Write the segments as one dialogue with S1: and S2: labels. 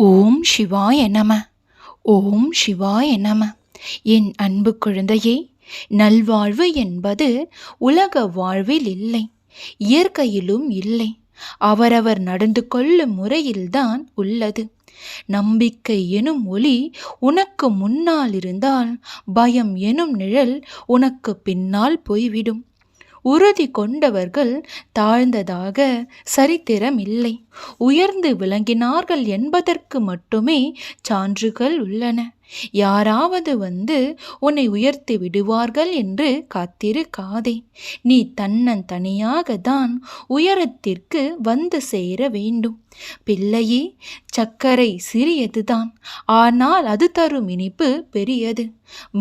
S1: ஓம் சிவாய நம. ஓம் சிவாய நம. என் அன்பு குழந்தையே, நல்வாழ்வு என்பது உலக வாழ்வில் இல்லை, இயற்கையிலும் இல்லை, அவரவர் நடந்து கொள்ளும் முறையில்தான் உள்ளது. நம்பிக்கை எனும் ஒளி உனக்கு முன்னால் இருந்தால் பயம் எனும் நிழல் உனக்கு பின்னால் போய்விடும். உறுதி கொண்டவர்கள் தாழ்ந்ததாக சரித்திரம் இல்லை, உயர்ந்து விளங்கினார்கள் என்பதற்கு மட்டுமே சான்றுகள் உள்ளன. யாராவது வந்து உன்னை உயர்த்தி விடுவார்கள் என்று காத்திருக்காதே. நீ தன்னந்தனியாக தான் உயரத்திற்கு வந்து சேர வேண்டும். பிள்ளையே, சர்க்கரை சிறியதுதான், ஆனால் அது தரும் இனிப்பு பெரியது.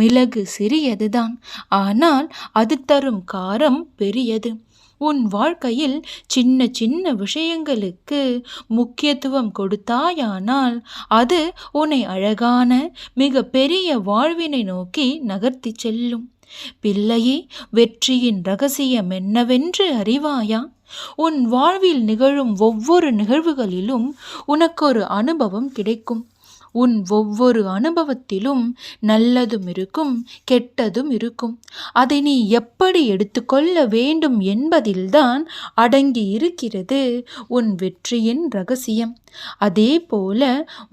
S1: மிளகு சிறியதுதான், ஆனால் அது தரும் காரம் பெரியது. உன் வாழ்க்கையில் சின்ன சின்ன விஷயங்களுக்கு முக்கியத்துவம் கொடுத்தாயானால் அது உன்னை அழகான மிக பெரிய வாழ்வினை நோக்கி நகர்த்தி செல்லும். பிள்ளையே, வெற்றியின் ரகசியம் என்னவென்று அறிவாயா? உன் வாழ்வில் நிகழும் ஒவ்வொரு நிகழ்வுகளிலும் உனக்கு ஒரு அனுபவம் கிடைக்கும். உன் ஒவ்வொரு அனுபவத்திலும் நல்லதும் இருக்கும், கெட்டதும் இருக்கும். அதை நீ எப்படி எடுத்துக்கொள்ள வேண்டும் என்பதில்தான் அடங்கி இருக்கிறது உன் வெற்றியின் ரகசியம். அதே போல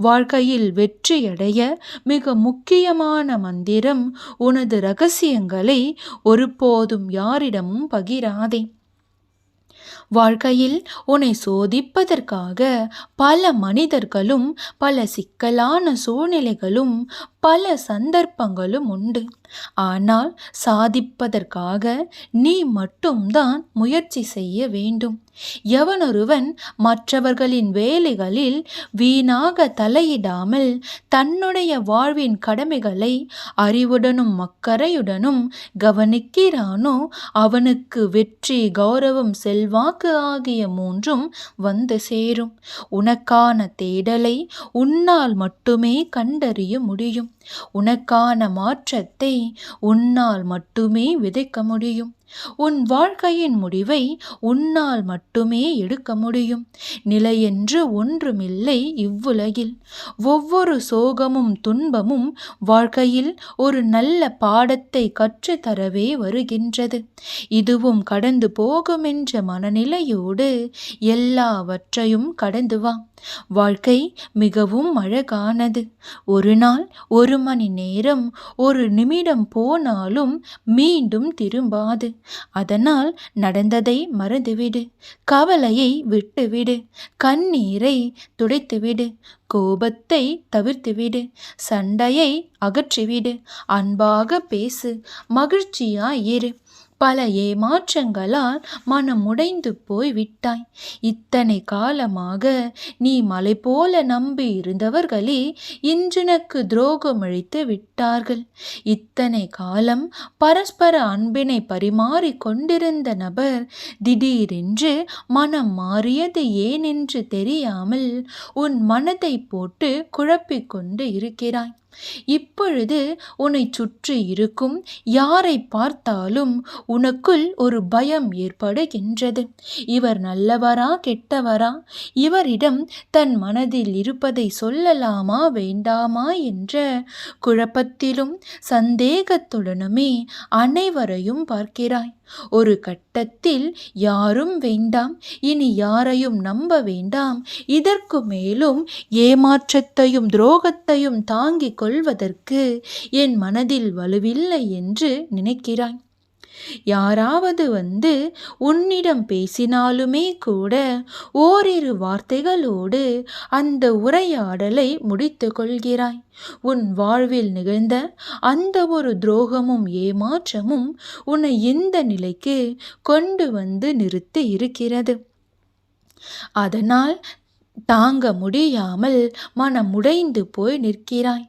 S1: வாழ்க்கையில் வெற்றியடைய மிக முக்கியமான மந்திரம், உனது ரகசியங்களை ஒருபோதும் யாரிடமும் பகிராதே. வாழ்க்கையில் உன்னை சோதிப்பதற்காக பல மனிதர்களும் பல சிக்கலான சூழ்நிலைகளும் பல சந்தர்ப்பங்களும் உண்டு. ஆனால் சாதிப்பதற்காக நீ மட்டும்தான் முயற்சி செய்ய வேண்டும். எவனொருவன் மற்றவர்களின் வேலைகளில் வீணாக தலையிடாமல் தன்னுடைய வாழ்வின் கடமைகளை அறிவுடனும் அக்கறையுடனும் கவனிக்கிறானோ அவனுக்கு வெற்றி, கௌரவம், செல்வாக்கு ஆகிய மூன்றும் வந்து சேரும். உனக்கான தேடலை உன்னால் மட்டுமே கண்டறிய முடியும். உனக்கான மாற்றத்தை உன்னால் மட்டுமே விதைக்க முடியும். உன் வாழ்க்கையின் முடிவை உன்னால் மட்டுமே எடுக்க முடியும். நிலையென்று ஒன்றுமில்லை இவ்வுலகில். ஒவ்வொரு சோகமும் துன்பமும் வாழ்க்கையில் ஒரு நல்ல பாடத்தை கற்றுத்தரவே வருகின்றது. இதுவும் கடந்து போகும் என்ற மனநிலையோடு எல்லாவற்றையும் கடந்து வா. வாழ்க்கை மிகவும் அழகானது. ஒரு நாள், ஒரு மணி நேரம், ஒரு நிமிடம் போனாலும் மீண்டும் திரும்பாது. அதனால் நடந்ததை மறந்துவிடு, கவலையை விட்டுவிடு, கண்ணீரை துடைத்துவிடு, கோபத்தை தவிர்த்துவிடு, சண்டையை அகற்றிவிடு, அன்பாக பேசு, மகிழ்ச்சியாயிரு. பல ஏமாற்றங்களால் மனம் உடைந்து போய் விட்டாய். இத்தனை காலமாக நீ மலை போல நம்பி இருந்தவர்களே இன்றுனக்கு துரோகம் அளித்து விட்டார்கள். இத்தனை காலம் பரஸ்பர அன்பினை பரிமாறி கொண்டிருந்த நபர் திடீரென்று மனம் மாறியது ஏனென்று தெரியாமல் உன் மனதை போட்டு குழப்பிக்கொண்டு இருக்கிறாய். இப்பொழுது உன்னை சுற்றி இருக்கும் யாரை பார்த்தாலும் உனக்குள் ஒரு பயம் ஏற்படுகின்றது. இவர் நல்லவரா கெட்டவரா? இவரிடம் தன் மனதில் இருப்பதை சொல்லலாமா வேண்டாமா என்ற குழப்பத்திலும் சந்தேகத்துடனுமே அனைவரையும் பார்க்கிறாய். ஒரு கட்டத்தில் யாரும் வேண்டாம், இனி யாரையும் நம்ப வேண்டாம், இதற்கு மேலும் ஏமாற்றத்தையும் துரோகத்தையும் தாங்கிக் கொள்வதற்கு என் மனதில் வலுவில்லை என்று நினைக்கிறாய். யாராவது வந்து உன்னிடம் பேசினாலுமே கூட ஓரிரு வார்த்தைகளோடு அந்த உரையாடலை முடித்து கொள்கிறாய். உன் வாழ்வில் நிகழ்ந்த அந்த ஒரு துரோகமும் ஏமாற்றமும் உன்னை இந்த நிலைக்கு கொண்டு வந்து நிறுத்தி இருக்கிறது. அதனால் தாங்க முடியாமல் மனம் உடைந்து போய் நிற்கிறாய்.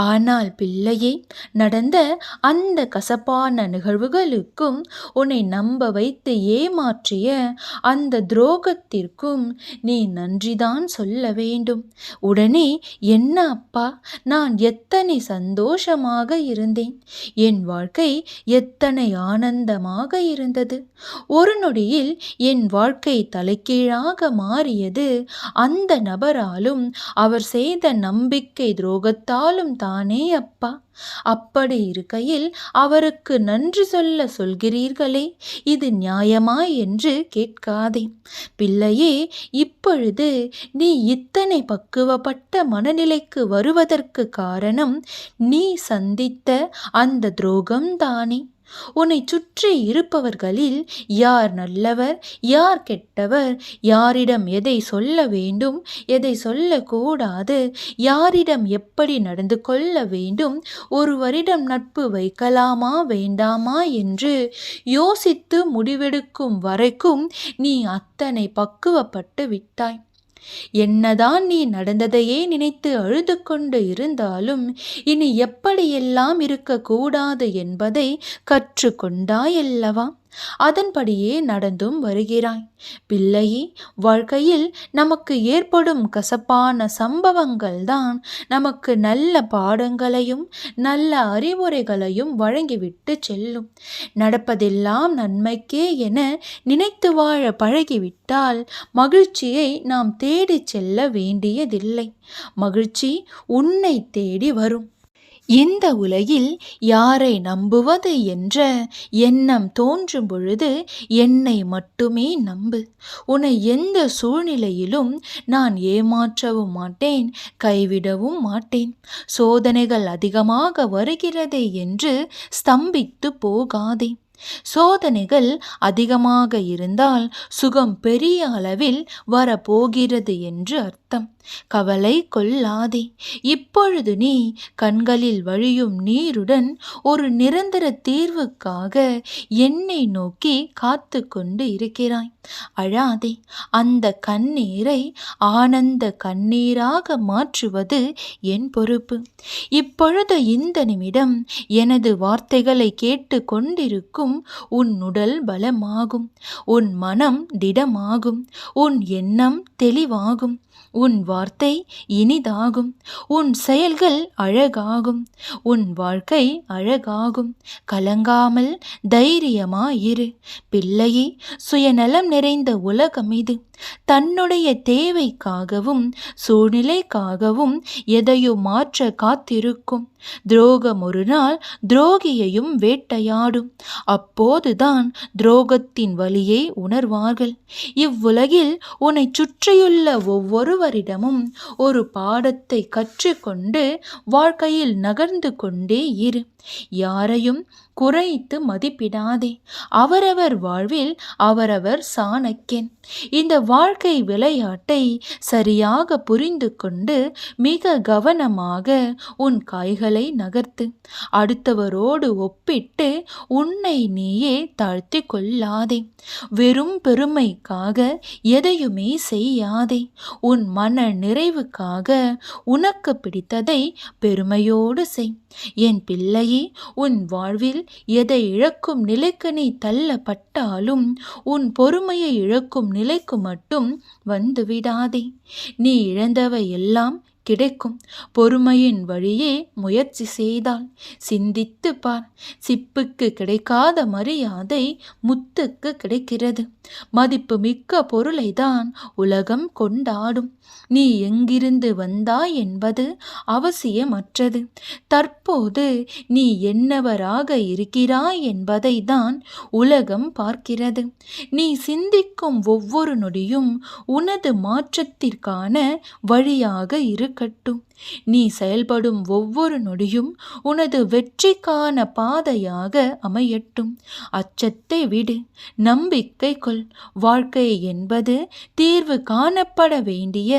S1: ஆனால் பிள்ளையே, நடந்த அந்த கசப்பான நிகழ்வுகளுக்கும் உன்னை நம்ப வைத்து ஏமாற்றிய அந்த துரோகத்திற்கும் நீ நன்றிதான் சொல்ல வேண்டும். உடனே, என்ன அப்பா, நான் எத்தனை சந்தோஷமாக இருந்தேன், என் வாழ்க்கை எத்தனை ஆனந்தமாக இருந்தது, ஒரு நொடியில் என் வாழ்க்கை தலைகீழாக மாறியது, அந்த அந்த நபராலும் அவர் செய்த நம்பிக்கை துரோகத்தாலும் தானே அப்பா. அப்படி இருக்கையில் அவருக்கு நன்றி சொல்கிறீர்களே, இது நியாயமா என்று கேட்காதே. பிள்ளையே, இப்பொழுது நீ இத்தனை பக்குவப்பட்ட மனநிலைக்கு வருவதற்கு காரணம் நீ சந்தித்த அந்த துரோகம்தானே. உன்னை சுற்றி இருப்பவர்களில் யார் நல்லவர், யார் கெட்டவர், யாரிடம் எதை சொல்ல வேண்டும், எதை சொல்லக்கூடாது, யாரிடம் எப்படி நடந்து கொள்ள வேண்டும், ஒருவரிடம் நட்பு வைக்கலாமா வேண்டாமா என்று யோசித்து முடிவெடுக்கும் வரைக்கும் நீ அத்தனை பக்குவப்பட்டு விட்டாய். என்னதான் நீ நடந்ததையே நினைத்து அழுது கொண்டு இருந்தாலும் இனி எப்படியெல்லாம் இருக்கக்கூடாது என்பதை கற்றுக்கொண்டாயல்லவா? அதன்படியே நடந்தும் வருகிறாய். பிள்ளையே, வாழ்க்கையில் நமக்கு ஏற்படும் கசப்பான சம்பவங்கள் தான் நமக்கு நல்ல பாடங்களையும் நல்ல அறிவுரைகளையும் வழங்கிவிட்டு செல்லும். நடப்பதெல்லாம் நன்மைக்கே என நினைத்து வாழ பழகிவிட்டால் மகிழ்ச்சியை நாம் தேடி செல்ல வேண்டியதில்லை. மகிழ்ச்சி உன்னை தேடி வரும். இந்த உலகில் யாரை நம்புவது என்ற எண்ணம் தோன்றும் பொழுது என்னை மட்டுமே நம்பு. உன்னை எந்த சூழ்நிலையிலும் நான் ஏமாற்றவும் மாட்டேன், கைவிடவும் மாட்டேன். சோதனைகள் அதிகமாக வருகிறதே என்று ஸ்தம்பித்து போகாதே. சோதனைகள் அதிகமாக இருந்தால் சுகம் பெரிய அளவில் வரப்போகிறது என்று அர்த்தம். கவலை கொள்ளாதே. இப்பொழுது நீ கண்களில் வழியும் நீருடன் ஒரு நிரந்தர தீர்வுக்காக என்னை நோக்கி காத்து கொண்டு இருக்கிறாய். அழாதே. அந்த கண்ணீரை ஆனந்த கண்ணீராக மாற்றுவது என் பொறுப்பு. இப்பொழுது இந்த நிமிடம் எனது வார்த்தைகளை கேட்டு கொண்டிருக்கும் உன் உடல் பலமாகும், உன் மனம் திடமாகும், உன் எண்ணம் தெளிவாகும், உன் வார்த்தை இனிதாகும், உன் செயல்கள் அழகாகும், உன் வாழ்க்கை அழகாகும். கலங்காமல் தைரியமாயிரு. பிள்ளையே, சுயநலம் நிறைந்த உலகம் இது. தன்னுடைய தேவைக்காகவும் சூழ்நிலைக்காகவும் எதையும் மாற்ற காத்திருக்கும். துரோகம் ஒரு நாள் துரோகியையும் வேட்டையாடும். அப்போதுதான் துரோகத்தின் வலியை உணர்வார்கள். இவ்வுலகில் உன்னை சுற்றியுள்ள ஒவ்வொருவரிடமும் ஒரு பாடத்தை கற்றுக்கொண்டு வாழ்க்கையில் நகர்ந்து கொண்டே இரு. யாரையும் குறைத்து மதிப்பிடாதே. அவரவர் வாழ்வில் அவரவர் சாணக்கியன். இந்த வாழ்க்கை விளையாட்டை சரியாக புரிந்து கொண்டு மிக கவனமாக உன் கைகளை நகர்த்து. அடுத்தவரோடு ஒப்பிட்டு உன்னை நீயே தாழ்த்தி கொள்ளாதே. வெறும் பெருமைக்காக எதையுமே செய்யாதே. உன் மன நிறைவுக்காக உனக்கு பிடித்ததை பெருமையோடு செய். என் பிள்ளையே, உன் வாழ்வில் எதை இழக்கும் நிலைக்கு நீ தள்ளப்பட்டாலும் உன் பொறுமையை இழக்கும் நிலைக்கு மட்டும் வந்துவிடாதே. நீ இழந்தவை எல்லாம் கிடைக்கும். பொறுமையின் வழியே முயற்சி செய்தால். சிந்தித்து பார். சிப்புக்கு கிடைக்காத மரியாதை முத்துக்கு கிடைக்கிறது. மதிப்பு மிக்க பொருளை தான் உலகம் கொண்டாடும். நீ எங்கிருந்து வந்தாய் என்பது அவசியமற்றது. தற்போது நீ என்னவராக இருக்கிறாய் என்பதை தான் உலகம் பார்க்கிறது. நீ சிந்திக்கும் ஒவ்வொரு நொடியும் உனது மாற்றத்திற்கான வழியாக இருக்கட்டும். நீ செயல்படும் ஒவ்வொரு நொடியும் உனது வெற்றிக்கான பாதையாக அமையட்டும். அச்சத்தை விடு, நம்பிக்கை கொள். வாழ்க்கை என்பது தீர்வு காணப்பட வேண்டிய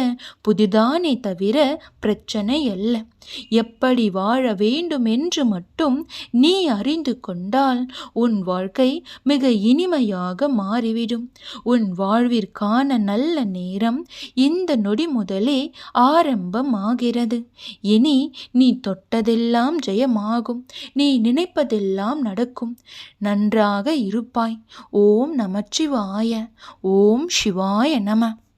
S1: புதிதானே தவிர பிரச்சனை அல்ல. எப்படி வாழ வேண்டும் என்று மட்டும் நீ அறிந்து கொண்டால் உன் வாழ்க்கை மிக இனிமையாக மாறிவிடும். உன் வாழ்விற்கான நல்ல நேரம் இந்த நொடி முதலே ஆரம்பமாகிறது. இனி நீ தொட்டதெல்லாம் ஜெயமாகும். நீ நினைப்பதெல்லாம் நடக்கும். நன்றாக இருப்பாய். ஓம் நமச்சிவாய. ஓம் சிவாய நம.